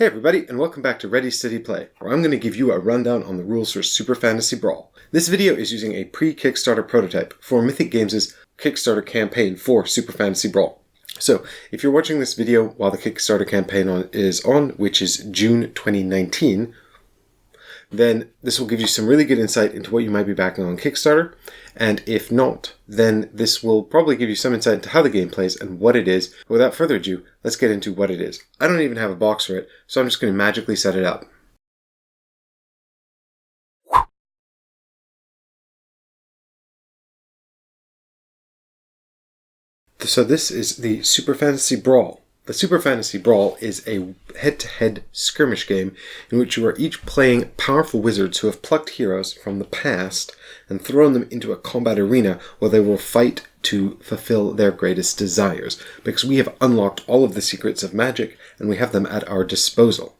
Hey everybody, and welcome back to Ready Steady Play, where I'm going to give you a rundown on the rules for Super Fantasy Brawl. This video is using a pre-Kickstarter prototype for Mythic Games' Kickstarter campaign for Super Fantasy Brawl. So, if you're watching this video while the Kickstarter campaign is on, which is June 2019, then this will give you some really good insight into what you might be backing on Kickstarter, and if not, then this will probably give you some insight into how the game plays and what it is. But without further ado, let's get into what it is. I don't even have a box for it, so I'm just going to magically set it up. So this is the Super Fantasy Brawl. The Super Fantasy Brawl is a head-to-head skirmish game in which you are each playing powerful wizards who have plucked heroes from the past and thrown them into a combat arena where they will fight to fulfill their greatest desires, because we have unlocked all of the secrets of magic and we have them at our disposal.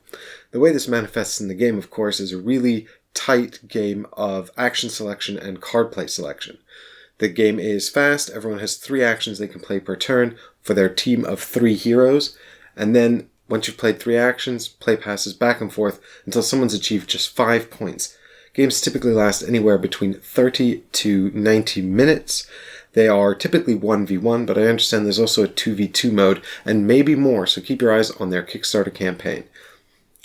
The way this manifests in the game, of course, is a really tight game of action selection and card play selection. The game is fast. Everyone has 3 actions they can play per turn for their team of 3 heroes. And then, once you've played 3 actions, play passes back and forth until someone's achieved just 5 points. Games typically last anywhere between 30 to 90 minutes. They are typically 1v1, but I understand there's also a 2v2 mode, and maybe more, so keep your eyes on their Kickstarter campaign.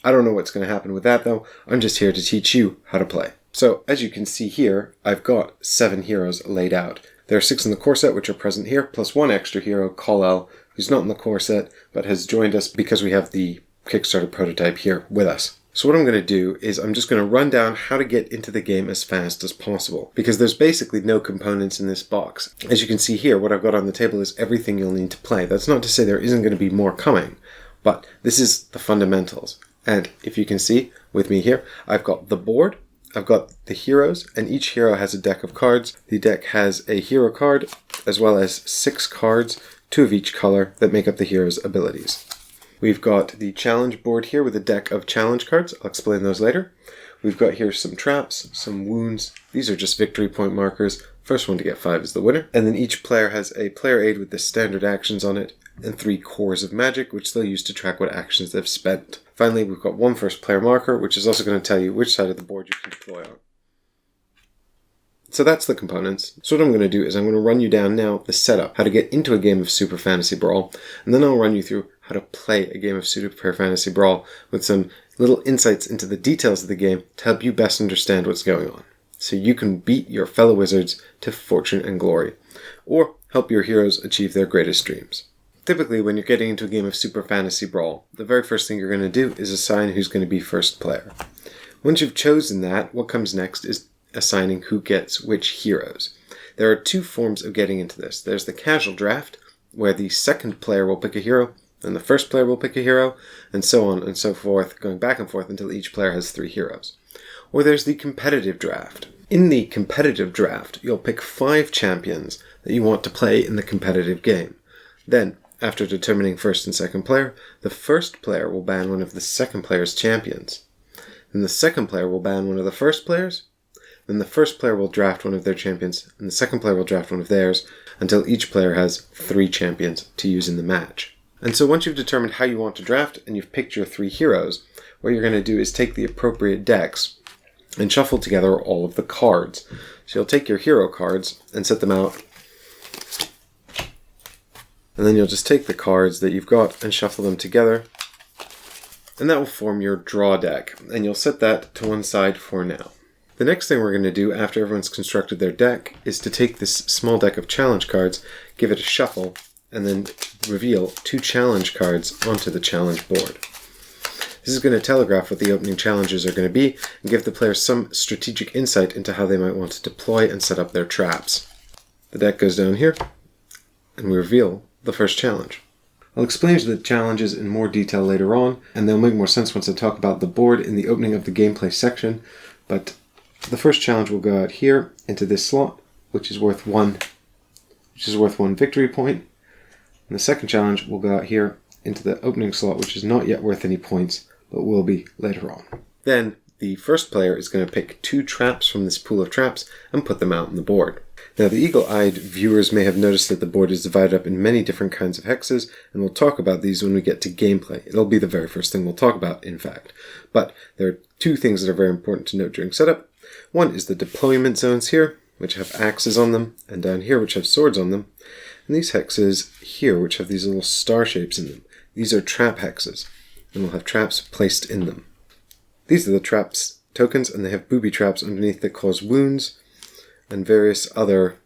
I don't know what's going to happen with that, though. I'm just here to teach you how to play. So, as you can see here, I've got 7 heroes laid out. There are 6 in the core set, which are present here, plus 1 extra hero, Kal-El, who's not in the core set, but has joined us because we have the Kickstarter prototype here with us. So what I'm going to do is I'm just going to run down how to get into the game as fast as possible, because there's basically no components in this box. As you can see here, what I've got on the table is everything you'll need to play. That's not to say there isn't going to be more coming, but this is the fundamentals. And if you can see with me here, I've got the board, I've got the heroes, and each hero has a deck of cards. The deck has a hero card, as well as 6 cards, 2 of each color, that make up the hero's abilities. We've got the challenge board here with a deck of challenge cards. I'll explain those later. We've got here some traps, some wounds. These are just victory point markers. First one to get 5 is the winner. And then each player has a player aid with the standard actions on it, and 3 cores of magic, which they'll use to track what actions they've spent. Finally, we've got 1 first player marker, which is also going to tell you which side of the board you can deploy on. So that's the components. So what I'm going to do is I'm going to run you down now the setup, how to get into a game of Super Fantasy Brawl, and then I'll run you through how to play a game of Super Fantasy Brawl with some little insights into the details of the game to help you best understand what's going on, so you can beat your fellow wizards to fortune and glory, or help your heroes achieve their greatest dreams. Typically, when you're getting into a game of Super Fantasy Brawl, the very first thing you're going to do is assign who's going to be first player. Once you've chosen that, what comes next is assigning who gets which heroes. There are 2 forms of getting into this. There's the casual draft, where the second player will pick a hero, and the first player will pick a hero, and so on and so forth, going back and forth until each player has 3 heroes. Or there's the competitive draft. In the competitive draft, you'll pick 5 champions that you want to play in the competitive game. Then, after determining first and second player, the first player will ban one of the second player's champions. Then the second player will ban one of the first players. Then the first player will draft one of their champions, and the second player will draft one of theirs, until each player has 3 champions to use in the match. And so once you've determined how you want to draft, and you've picked your 3 heroes, what you're going to do is take the appropriate decks and shuffle together all of the cards. So you'll take your hero cards and set them out, and then you'll just take the cards that you've got and shuffle them together, and that will form your draw deck, and you'll set that to one side for now. The next thing we're going to do after everyone's constructed their deck is to take this small deck of challenge cards, give it a shuffle, and then reveal 2 challenge cards onto the challenge board. This is going to telegraph what the opening challenges are going to be and give the players some strategic insight into how they might want to deploy and set up their traps. The deck goes down here, and we reveal the first challenge. I'll explain the challenges in more detail later on, and they'll make more sense once I talk about the board in the opening of the gameplay section, but the first challenge will go out here into this slot, which is worth 1 victory point, and the second challenge will go out here into the opening slot, which is not yet worth any points, but will be later on. Then the first player is going to pick 2 traps from this pool of traps and put them out on the board. Now, the eagle-eyed viewers may have noticed that the board is divided up in many different kinds of hexes, and we'll talk about these when we get to gameplay. It'll be the very first thing we'll talk about, in fact. But there are two things that are very important to note during setup. One is the deployment zones here, which have axes on them, and down here, which have swords on them. And these hexes here, which have these little star shapes in them. These are trap hexes, and we'll have traps placed in them. These are the traps tokens, and they have booby traps underneath that cause wounds and various other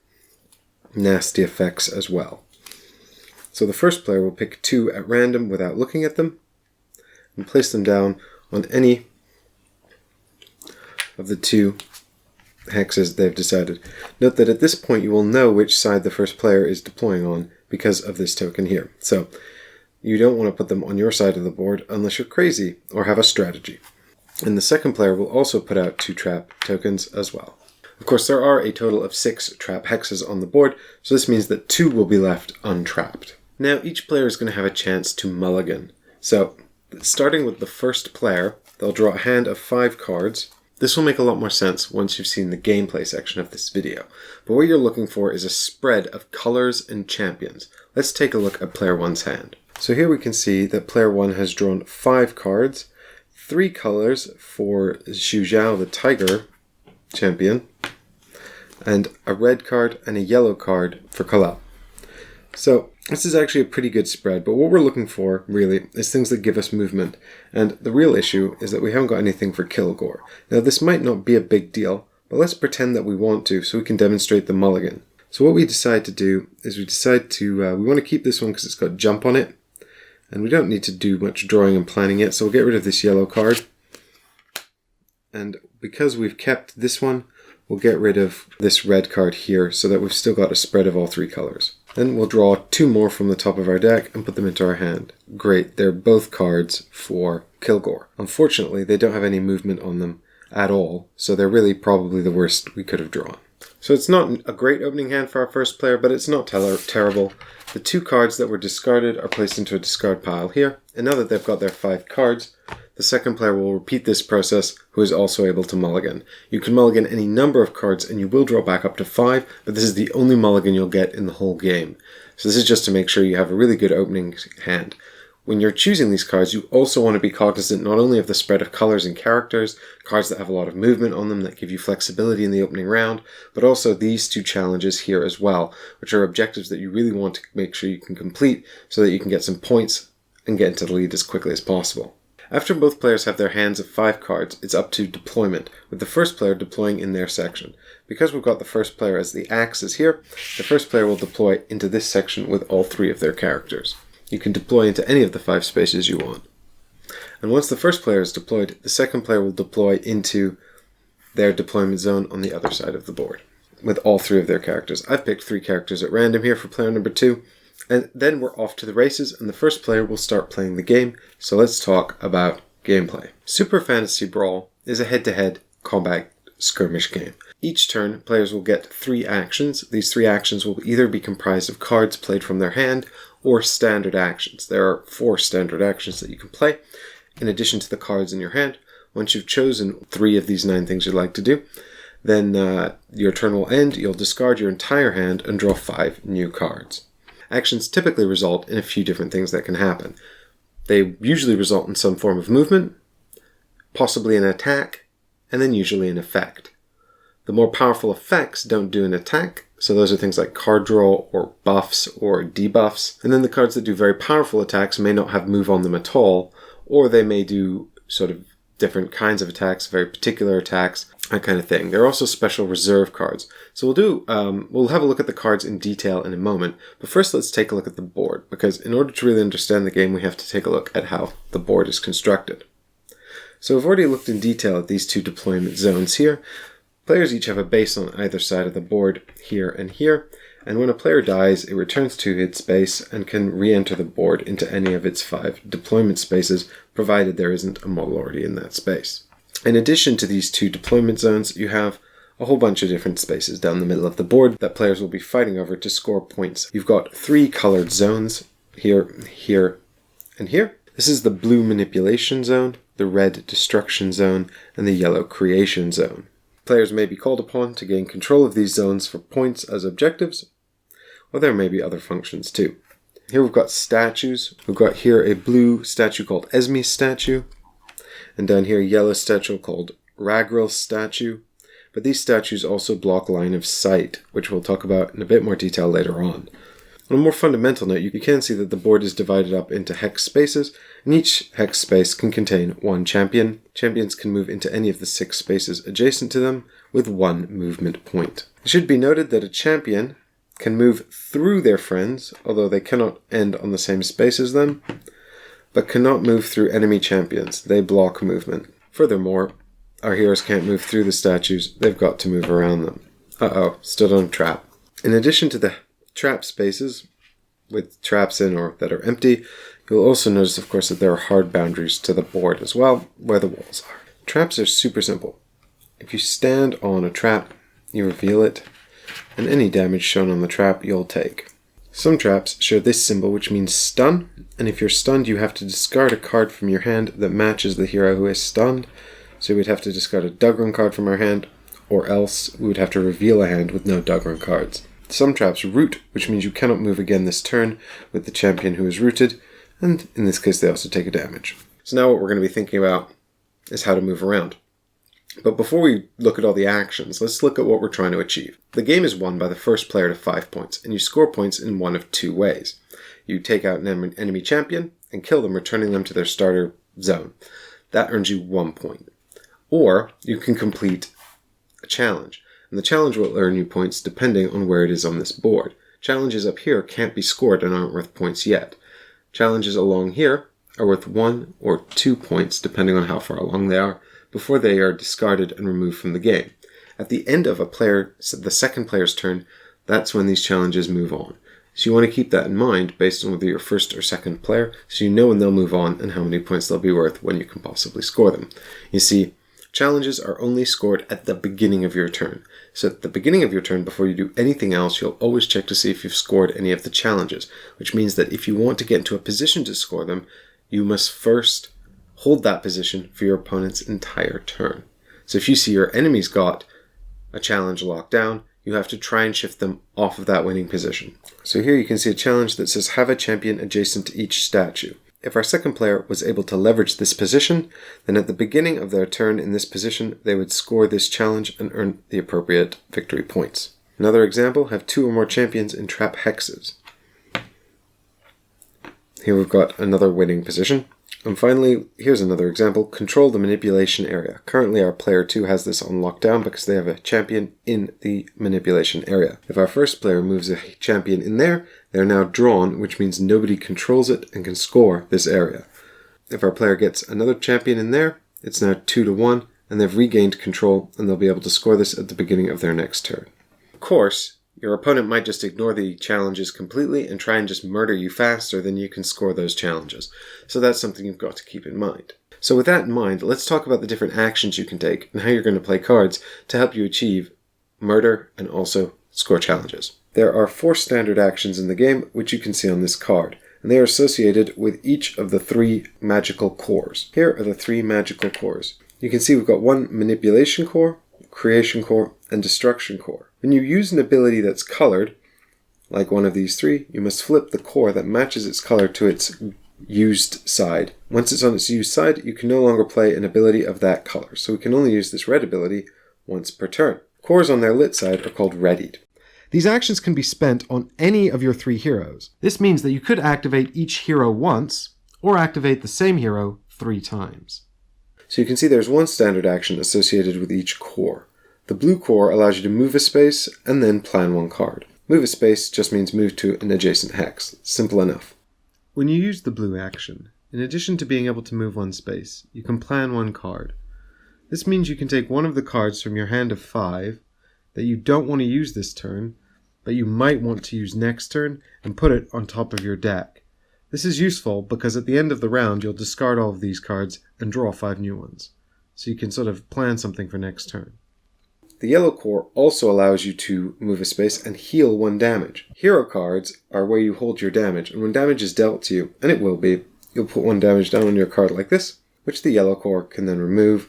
nasty effects as well. So the first player will pick 2 at random without looking at them and place them down on any of the 2 hexes they've decided. Note that at this point you will know which side the first player is deploying on because of this token here. So you don't want to put them on your side of the board unless you're crazy or have a strategy. And the second player will also put out 2 trap tokens as well. Of course, there are a total of 6 trap hexes on the board, so this means that 2 will be left untrapped. Now, each player is going to have a chance to mulligan. So, starting with the first player, they'll draw a hand of 5 cards. This will make a lot more sense once you've seen the gameplay section of this video. But what you're looking for is a spread of colors and champions. Let's take a look at player 1's hand. So here we can see that player 1 has drawn 5 cards, 3 colors for Xu Zhao the Tiger champion, and a red card and a yellow card for Kalal. So this is actually a pretty good spread, but what we're looking for really is things that give us movement, and the real issue is that we haven't got anything for Kilgore. Now this might not be a big deal, but let's pretend that we want to so we can demonstrate the mulligan. So what we decide to do is we want to keep this one because it's got jump on it, and we don't need to do much drawing and planning yet, so we'll get rid of this yellow card. And because we've kept this one, we'll get rid of this red card here so that we've still got a spread of all 3 colors. Then we'll draw 2 more from the top of our deck and put them into our hand. Great, they're both cards for Kilgore. Unfortunately, they don't have any movement on them at all, so they're really probably the worst we could have drawn. So it's not a great opening hand for our first player, but it's not terrible. The 2 cards that were discarded are placed into a discard pile here, and now that they've got their 5 cards, the second player will repeat this process, who is also able to mulligan. You can mulligan any number of cards and you will draw back up to 5, but this is the only mulligan you'll get in the whole game. So this is just to make sure you have a really good opening hand. When you're choosing these cards, you also want to be cognizant not only of the spread of colors and characters, cards that have a lot of movement on them that give you flexibility in the opening round, but also these 2 challenges here as well, which are objectives that you really want to make sure you can complete so that you can get some points and get into the lead as quickly as possible. After both players have their hands of 5 cards, it's up to deployment, with the first player deploying in their section. Because we've got the first player as the axes here, the first player will deploy into this section with all 3 of their characters. You can deploy into any of the 5 spaces you want. And once the first player is deployed, the second player will deploy into their deployment zone on the other side of the board, with all 3 of their characters. I've picked 3 characters at random here for player number 2. And then we're off to the races, and the first player will start playing the game. So let's talk about gameplay. Super Fantasy Brawl is a head-to-head combat skirmish game. Each turn, players will get 3 actions. These 3 actions will either be comprised of cards played from their hand or standard actions. There are 4 standard actions that you can play, in addition to the cards in your hand. Once you've chosen 3 of these 9 things you'd like to do, then your turn will end, you'll discard your entire hand and draw 5 new cards. Actions typically result in a few different things that can happen. They usually result in some form of movement, possibly an attack, and then usually an effect. The more powerful effects don't do an attack, so those are things like card draw or buffs or debuffs. And then the cards that do very powerful attacks may not have move on them at all, or they may do sort of different kinds of attacks, very particular attacks, that kind of thing. There are also special reserve cards. So we'll have a look at the cards in detail in a moment, but first let's take a look at the board, because in order to really understand the game, we have to take a look at how the board is constructed. So we've already looked in detail at these 2 deployment zones here. Players each have a base on either side of the board, here and here, and when a player dies, it returns to its base and can re-enter the board into any of its 5 deployment spaces, provided there isn't a model already in that space. In addition to these 2 deployment zones, you have a whole bunch of different spaces down the middle of the board that players will be fighting over to score points. You've got 3 colored zones, here, here, and here. This is the blue manipulation zone, the red destruction zone, and the yellow creation zone. Players may be called upon to gain control of these zones for points as objectives, or there may be other functions too. Here we've got statues. We've got here a blue statue called Esme's statue, and down here a yellow statue called Ragril's statue. But these statues also block line of sight, which we'll talk about in a bit more detail later on. On a more fundamental note, you can see that the board is divided up into hex spaces, and each hex space can contain one champion. Champions can move into any of the 6 spaces adjacent to them with 1 movement point. It should be noted that a champion can move through their friends, although they cannot end on the same space as them, but cannot move through enemy champions. They block movement. Furthermore, our heroes can't move through the statues, they've got to move around them. Stood on a trap. In addition to the trap spaces with traps in or that are empty, you'll also notice, of course, that there are hard boundaries to the board as well, where the walls are. Traps are super simple. If you stand on a trap, you reveal it, and any damage shown on the trap you'll take. Some traps share this symbol, which means stun, and if you're stunned you have to discard a card from your hand that matches the hero who is stunned. So we'd have to discard a Dugron card from our hand, or else we would have to reveal a hand with no Dugron cards. Some traps root, which means you cannot move again this turn with the champion who is rooted, and in this case they also take a damage. So now what we're going to be thinking about is how to move around. But before we look at all the actions, let's look at what we're trying to achieve. The game is won by the first player to 5 points, and you score points in one of 2 ways. You take out an enemy champion and kill them, returning them to their starter zone. That earns you 1 point. Or you can complete a challenge, and the challenge will earn you points depending on where it is on this board. Challenges up here can't be scored and aren't worth points yet. Challenges along here are worth 1 or 2 points depending on how far along they are, before they are discarded and removed from the game. At the end of the second player's turn, that's when these challenges move on. So you want to keep that in mind based on whether you're first or second player, so you know when they'll move on and how many points they'll be worth when you can possibly score them. You see, challenges are only scored at the beginning of your turn. So at the beginning of your turn, before you do anything else, you'll always check to see if you've scored any of the challenges, which means that if you want to get into a position to score them, you must first hold that position for your opponent's entire turn. So if you see your enemy's got a challenge locked down, you have to try and shift them off of that winning position. So here you can see a challenge that says have a champion adjacent to each statue. If our second player was able to leverage this position, then at the beginning of their turn in this position, they would score this challenge and earn the appropriate victory points. Another example, have 2 or more champions in trap hexes. Here we've got another winning position. And finally, here's another example, control the manipulation area. Currently our player 2 has this on lockdown because they have a champion in the manipulation area. If our first player moves a champion in there, they're now drawn, which means nobody controls it and can score this area. If our player gets another champion in there, it's now 2-1, and they've regained control, and they'll be able to score this at the beginning of their next turn. Of course, your opponent might just ignore the challenges completely and try and just murder you faster than you can score those challenges. So that's something you've got to keep in mind. So with that in mind, let's talk about the different actions you can take and how you're going to play cards to help you achieve murder and also score challenges. There are 4 standard actions in the game, which you can see on this card, and they are associated with each of the 3 magical cores. Here are the 3 magical cores. You can see we've got 1 manipulation core, creation core, and destruction core. When you use an ability that's colored, like one of these 3, you must flip the core that matches its color to its used side. Once it's on its used side, you can no longer play an ability of that color, so we can only use this red ability once per turn. Cores on their lit side are called readied. These actions can be spent on any of your 3 heroes. This means that you could activate each hero once, or activate the same hero 3 times. So you can see there's 1 standard action associated with each core. The blue core allows you to move a space and then plan 1 card. Move a space just means move to an adjacent hex. Simple enough. When you use the blue action, in addition to being able to move 1 space, you can plan 1 card. This means you can take one of the cards from your hand of 5 that you don't want to use this turn, but you might want to use next turn, and put it on top of your deck. This is useful because at the end of the round you'll discard all of these cards and draw 5 new ones. So you can sort of plan something for next turn. The yellow core also allows you to move a space and heal 1 damage. Hero cards are where you hold your damage, and when damage is dealt to you, and it will be, you'll put 1 damage down on your card like this, which the yellow core can then remove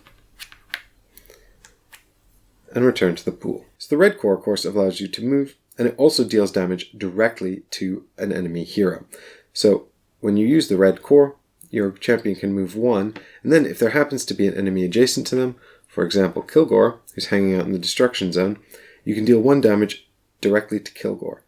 and return to the pool. So the red core, of course, allows you to move, and it also deals damage directly to an enemy hero. So when you use the red core, your champion can move 1, and then if there happens to be an enemy adjacent to them, for example Kilgore, who's hanging out in the destruction zone, you can deal 1 damage directly to Kilgore.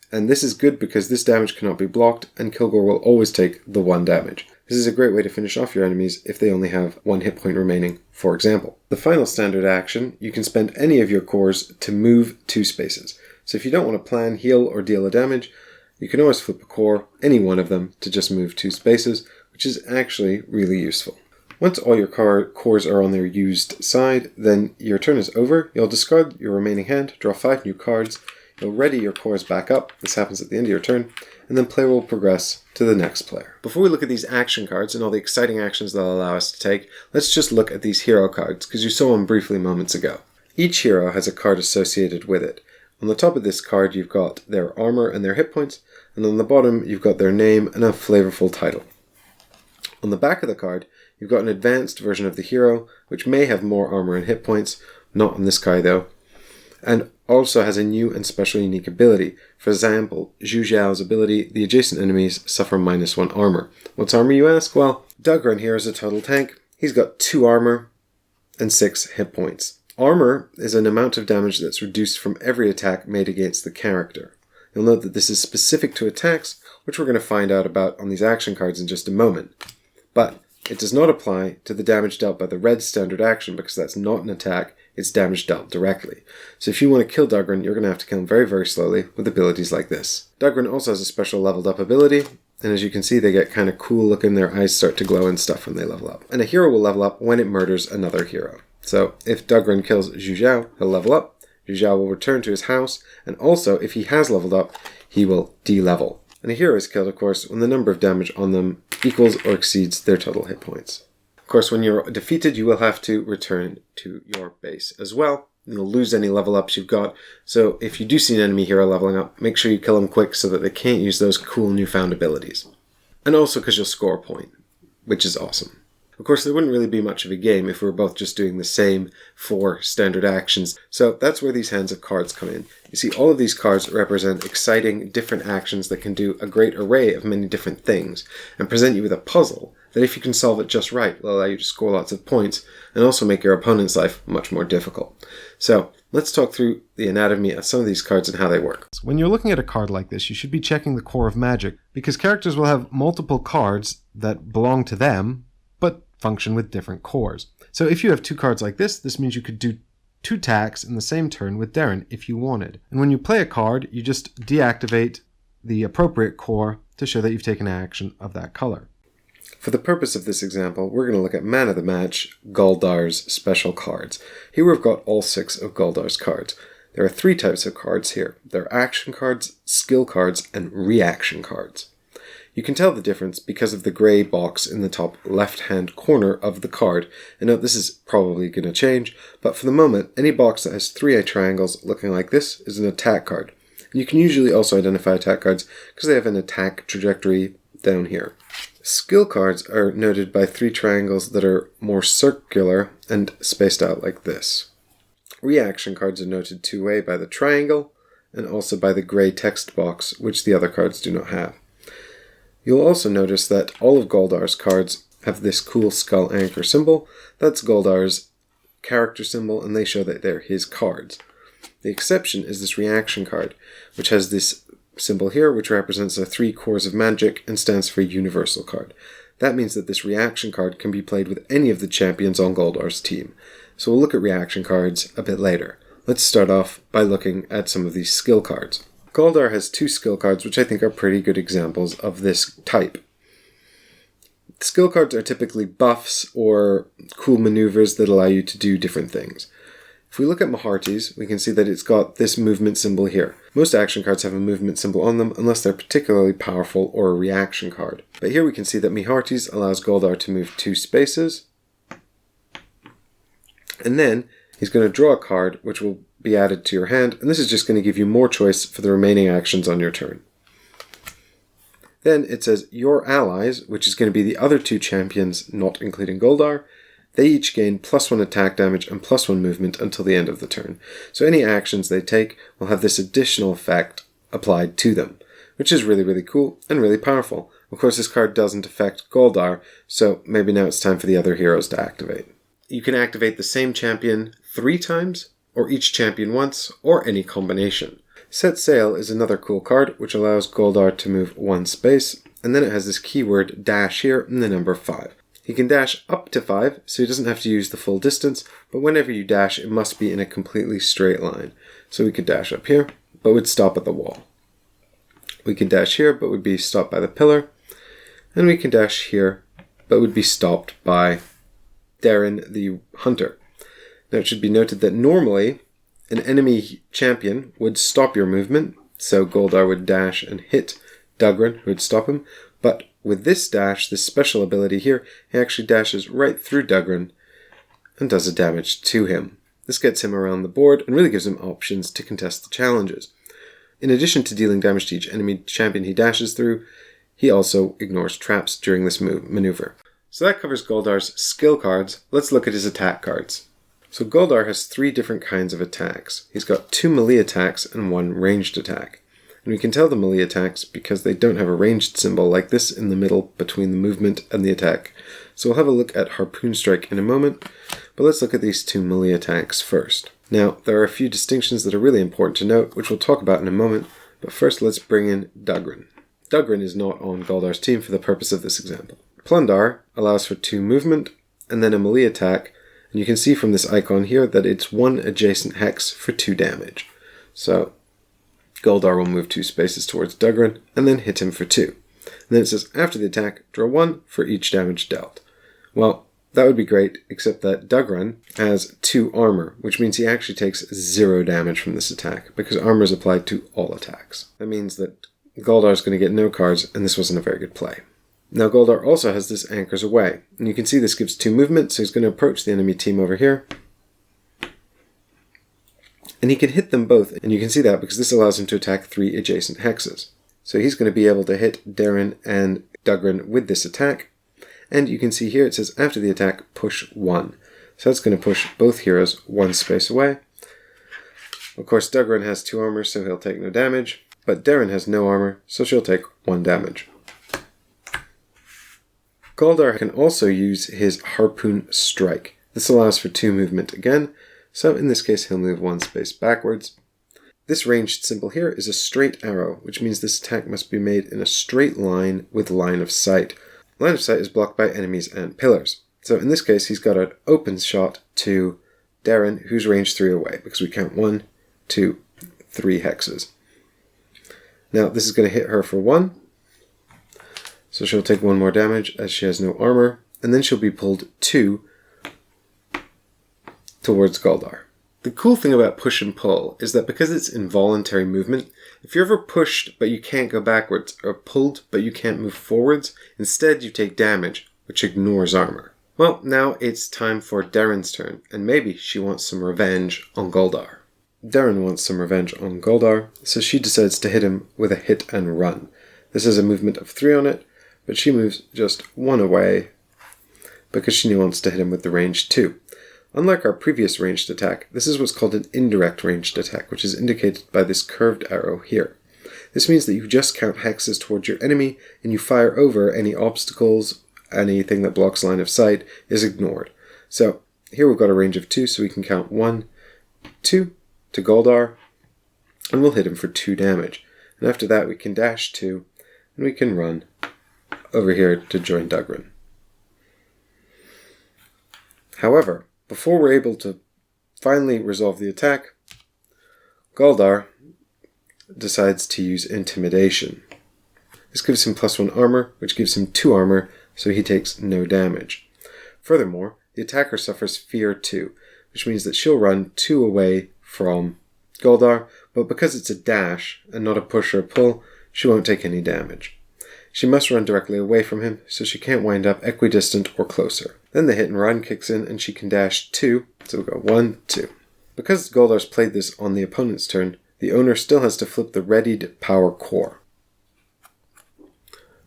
And this is good because this damage cannot be blocked, and Kilgore will always take the 1 damage. This is a great way to finish off your enemies if they only have 1 hit point remaining, for example. The final standard action, you can spend any of your cores to move 2 spaces. So if you don't want to plan, heal, or deal a damage, you can always flip a core, any one of them, to just move 2 spaces, which is actually really useful. Once all your cores are on their used side, then your turn is over. You'll discard your remaining hand, draw 5 new cards, you'll ready your cores back up, this happens at the end of your turn, and then play will progress to the next player. Before we look at these action cards and all the exciting actions they'll allow us to take, let's just look at these hero cards, because you saw them briefly moments ago. Each hero has a card associated with it. On the top of this card you've got their armor and their hit points, and on the bottom you've got their name and a flavorful title. On the back of the card, you've got an advanced version of the hero, which may have more armor and hit points, not on this guy though, and also has a new and special unique ability. For example, Zhu Zhao's ability, the adjacent enemies suffer -1 armor. What's armor, you ask? Well, Dugran here is a total tank. He's got 2 armor and 6 hit points. Armor is an amount of damage that's reduced from every attack made against the character. You'll note that this is specific to attacks, which we're going to find out about on these action cards in just a moment. But it does not apply to the damage dealt by the red standard action because that's not an attack, it's damage dealt directly. So if you want to kill Dugran, you're going to have to kill him very, very slowly with abilities like this. Dugran also has a special leveled up ability, and as you can see they get kind of cool looking, their eyes start to glow and stuff when they level up. And a hero will level up when it murders another hero. So if Dugran kills Zhu Zhao, he'll level up, Zhu Zhao will return to his house, and also if he has leveled up, he will de-level. And a hero is killed, of course, when the number of damage on them equals or exceeds their total hit points. Of course, when you're defeated, you will have to return to your base as well. You'll lose any level ups you've got, so if you do see an enemy hero leveling up, make sure you kill them quick so that they can't use those cool newfound abilities. And also because you'll score a point, which is awesome. Of course, there wouldn't really be much of a game if we were both just doing the same 4 standard actions, so that's where these hands of cards come in. You see, all of these cards represent exciting, different actions that can do a great array of many different things, and present you with a puzzle that if you can solve it just right will allow you to score lots of points, and also make your opponent's life much more difficult. So, let's talk through the anatomy of some of these cards and how they work. When you're looking at a card like this, you should be checking the core of magic, because characters will have multiple cards that belong to them, but function with different cores. So if you have 2 cards like this means you could do 2 attacks in the same turn with Darren if you wanted. And when you play a card, you just deactivate the appropriate core to show that you've taken action of that color. For the purpose of this example, we're going to look at Man of the Match, Goldar's special cards. Here we've got all 6 of Goldar's cards. There are 3 types of cards here. There are action cards, skill cards, and reaction cards. You can tell the difference because of the grey box in the top left-hand corner of the card. And note this is probably going to change, but for the moment, any box that has 3 triangles looking like this is an attack card. And you can usually also identify attack cards because they have an attack trajectory down here. Skill cards are noted by 3 triangles that are more circular and spaced out like this. Reaction cards are noted 2-way by the triangle and also by the grey text box, which the other cards do not have. You'll also notice that all of Goldar's cards have this cool skull anchor symbol. That's Goldar's character symbol, and they show that they're his cards. The exception is this reaction card, which has this symbol here, which represents the 3 cores of magic and stands for universal card. That means that this reaction card can be played with any of the champions on Goldar's team. So we'll look at reaction cards a bit later. Let's start off by looking at some of these skill cards. Goldar has 2 skill cards, which I think are pretty good examples of this type. Skill cards are typically buffs or cool maneuvers that allow you to do different things. If we look at Maharti's, we can see that it's got this movement symbol here. Most action cards have a movement symbol on them unless they're particularly powerful or a reaction card. But here we can see that Maharti's allows Goldar to move 2 spaces. And then he's going to draw a card which will be added to your hand, and this is just going to give you more choice for the remaining actions on your turn. Then it says your allies, which is going to be the other 2 champions, not including Goldar. They each gain +1 attack damage and +1 movement until the end of the turn. So any actions they take will have this additional effect applied to them, which is really, really cool and really powerful. Of course, this card doesn't affect Goldar, so maybe now it's time for the other heroes to activate. You can activate the same champion 3 times, or each champion once, or any combination. Set Sail is another cool card, which allows Goldar to move 1 space, and then it has this keyword dash here and the number 5. He can dash up to 5, so he doesn't have to use the full distance, but whenever you dash, it must be in a completely straight line. So we could dash up here, but would stop at the wall. We can dash here, but would be stopped by the pillar. And we can dash here, but would be stopped by Darren the Hunter. Now it should be noted that normally an enemy champion would stop your movement, so Goldar would dash and hit Dugran, who would stop him, but with this dash, this special ability here, he actually dashes right through Dugran and does a damage to him. This gets him around the board and really gives him options to contest the challenges. In addition to dealing damage to each enemy champion he dashes through, he also ignores traps during this maneuver. So that covers Goldar's skill cards. Let's look at his attack cards. So Goldar has 3 different kinds of attacks. He's got 2 melee attacks and 1 ranged attack. And we can tell the melee attacks because they don't have a ranged symbol like this in the middle between the movement and the attack. So we'll have a look at Harpoon Strike in a moment, but let's look at these 2 melee attacks first. Now, there are a few distinctions that are really important to note, which we'll talk about in a moment, but first let's bring in Dugran. Dugran is not on Goldar's team for the purpose of this example. Plundar allows for 2 movement and then a melee attack, and you can see from this icon here that it's 1 adjacent hex for 2 damage. So Goldar will move 2 spaces towards Dugran and then hit him for 2. And then it says after the attack, draw 1 for each damage dealt. Well, that would be great, except that Dugran has 2 armor, which means he actually takes 0 damage from this attack, because armor is applied to all attacks. That means that Goldar is going to get no cards, and this wasn't a very good play. Now Goldar also has this Anchors Away, and you can see this gives 2 movement, so he's going to approach the enemy team over here. And he can hit them both, and you can see that because this allows him to attack 3 adjacent hexes. So he's going to be able to hit Darren and Dugran with this attack, and you can see here it says after the attack, push 1. So that's going to push both heroes 1 space away. Of course, Dugran has 2 armor, so he'll take no damage, but Darren has no armor, so she'll take 1 damage. Goldar can also use his Harpoon Strike. This allows for 2 movement again, so in this case he'll move 1 space backwards. This ranged symbol here is a straight arrow, which means this attack must be made in a straight line with line of sight. Line of sight is blocked by enemies and pillars. So in this case he's got an open shot to Darren, who's range 3 away, because we count 1, 2, 3 hexes. Now this is going to hit her for 1. So she'll take 1 more damage as she has no armor, and then she'll be pulled 2 towards Goldar. The cool thing about push and pull is that because it's involuntary movement, if you're ever pushed but you can't go backwards, or pulled but you can't move forwards, instead you take damage, which ignores armor. Well, now it's time for Darren's turn, and maybe she wants some revenge on Goldar. Darren wants some revenge on Goldar, so she decides to hit him with a hit and run. This has a movement of 3 on it, but she moves just 1 away because she wants to hit him with the range 2. Unlike our previous ranged attack, this is what's called an indirect ranged attack, which is indicated by this curved arrow here. This means that you just count hexes towards your enemy, and you fire over any obstacles, anything that blocks line of sight is ignored. So here we've got a range of 2, so we can count 1, 2 to Goldar, and we'll hit him for 2 damage. And after that we can dash 2, and we can run over here to join Dugran. However, before we're able to finally resolve the attack, Goldar decides to use Intimidation. This gives him +1 armor, which gives him 2 armor, so he takes no damage. Furthermore, the attacker suffers Fear 2, which means that she'll run 2 away from Goldar, but because it's a dash and not a push or a pull, she won't take any damage. She must run directly away from him, so she can't wind up equidistant or closer. Then the hit and run kicks in, and she can dash 2, so we'll go 1, 2. Because Goldar's played this on the opponent's turn, the owner still has to flip the readied power core.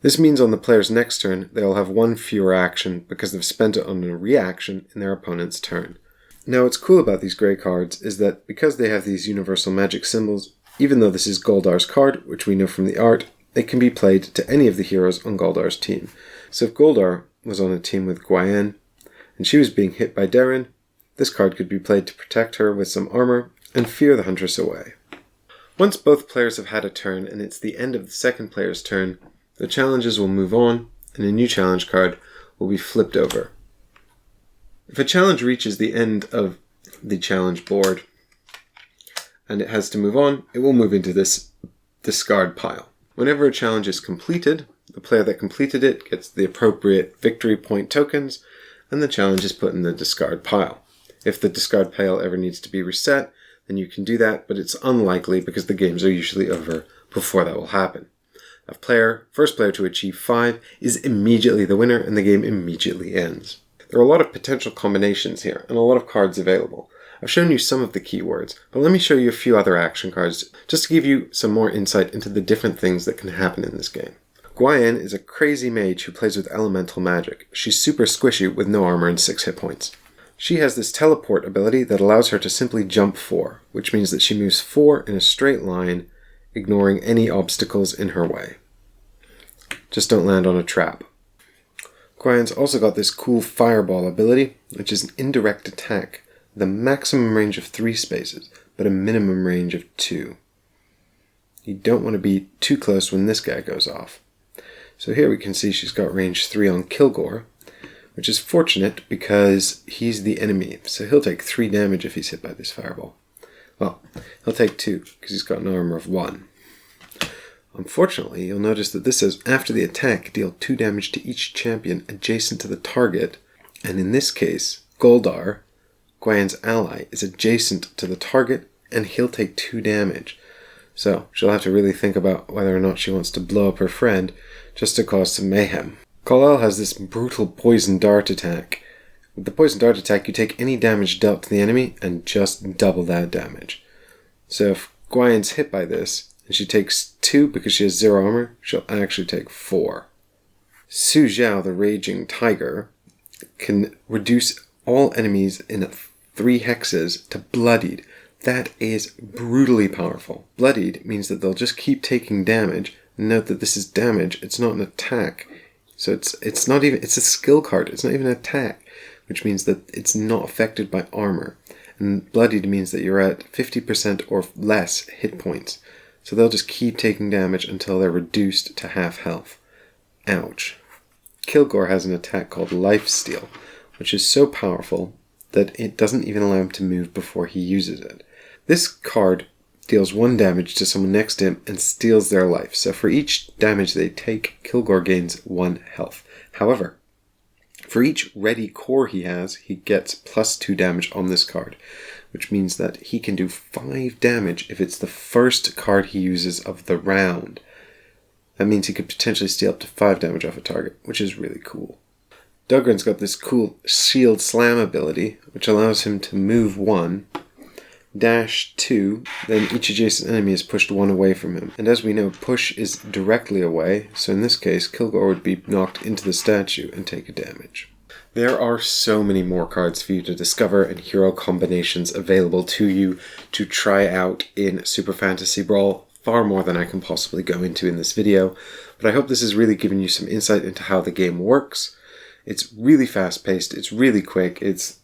This means on the player's next turn, they'll have one fewer action because they've spent it on a reaction in their opponent's turn. Now what's cool about these grey cards is that because they have these universal magic symbols, even though this is Goldar's card, which we know from the art, it can be played to any of the heroes on Goldar's team. So if Goldar was on a team with Guyenne, and she was being hit by Darren, this card could be played to protect her with some armor and fear the huntress away. Once both players have had a turn and it's the end of the second player's turn, the challenges will move on and a new challenge card will be flipped over. If a challenge reaches the end of the challenge board and it has to move on, it will move into this discard pile. Whenever a challenge is completed, the player that completed it gets the appropriate victory point tokens and the challenge is put in the discard pile. If the discard pile ever needs to be reset, then you can do that, but it's unlikely because the games are usually over before that will happen. First player to achieve 5 is immediately the winner and the game immediately ends. There are a lot of potential combinations here and a lot of cards available. I've shown you some of the keywords, but let me show you a few other action cards just to give you some more insight into the different things that can happen in this game. Guyenne is a crazy mage who plays with elemental magic. She's super squishy with no armor and 6 hit points. She has this teleport ability that allows her to simply jump 4, which means that she moves 4 in a straight line, ignoring any obstacles in her way. Just don't land on a trap. Guyenne's also got this cool fireball ability, which is an indirect attack with a maximum range of 3 spaces, but a minimum range of 2. You don't want to be too close when this guy goes off. So here we can see she's got range 3 on Kilgore, which is fortunate because he's the enemy, so he'll take 3 damage if he's hit by this fireball. Well, he'll take 2 because he's got an armor of 1. Unfortunately, you'll notice that this says after the attack, deal 2 damage to each champion adjacent to the target, and in this case, Goldar, Guyenne's ally, is adjacent to the target and he'll take 2 damage. So she'll have to really think about whether or not she wants to blow up her friend just to cause some mayhem. Kal-El has this brutal poison dart attack. With the poison dart attack, you take any damage dealt to the enemy and just double that damage. So if Guyenne's hit by this, and she takes 2 because she has 0 armor, she'll actually take 4. Su Zhao, the Raging Tiger, can reduce all enemies in 3 hexes to bloodied. That is brutally powerful. Bloodied means that they'll just keep taking damage. Note that this is damage, it's not an attack. So it's not even, it's a skill card, it's not even an attack, which means that it's not affected by armor. And bloodied means that you're at 50% or less hit points. So they'll just keep taking damage until they're reduced to half health. Ouch. Kilgore has an attack called Lifesteal, which is so powerful that it doesn't even allow him to move before he uses it. This card deals 1 damage to someone next to him and steals their life. So for each damage they take, Kilgore gains 1 health. However, for each ready core he has, he gets plus 2 damage on this card, which means that he can do 5 damage if it's the first card he uses of the round. That means he could potentially steal up to 5 damage off a target, which is really cool. Dugran's got this cool Shield Slam ability, which allows him to move 1, dash 2, then each adjacent enemy is pushed 1 away from him. And as we know, push is directly away, so in this case, Kilgore would be knocked into the statue and take a damage. There are so many more cards for you to discover and hero combinations available to you to try out in Super Fantasy Brawl, far more than I can possibly go into in this video, but I hope this has really given you some insight into how the game works. It's really fast-paced, it's really quick, it's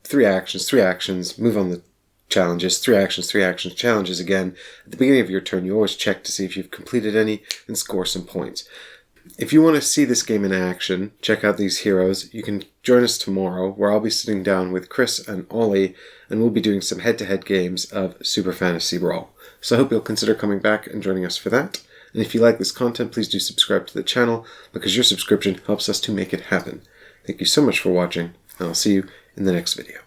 3 actions, move on the challenges, 3 actions, challenges again. At the beginning of your turn, you always check to see if you've completed any and score some points. If you want to see this game in action, check out these heroes. You can join us tomorrow, where I'll be sitting down with Chris and Ollie, and we'll be doing some head-to-head games of Super Fantasy Brawl. So I hope you'll consider coming back and joining us for that. And if you like this content, please do subscribe to the channel, because your subscription helps us to make it happen. Thank you so much for watching, and I'll see you in the next video.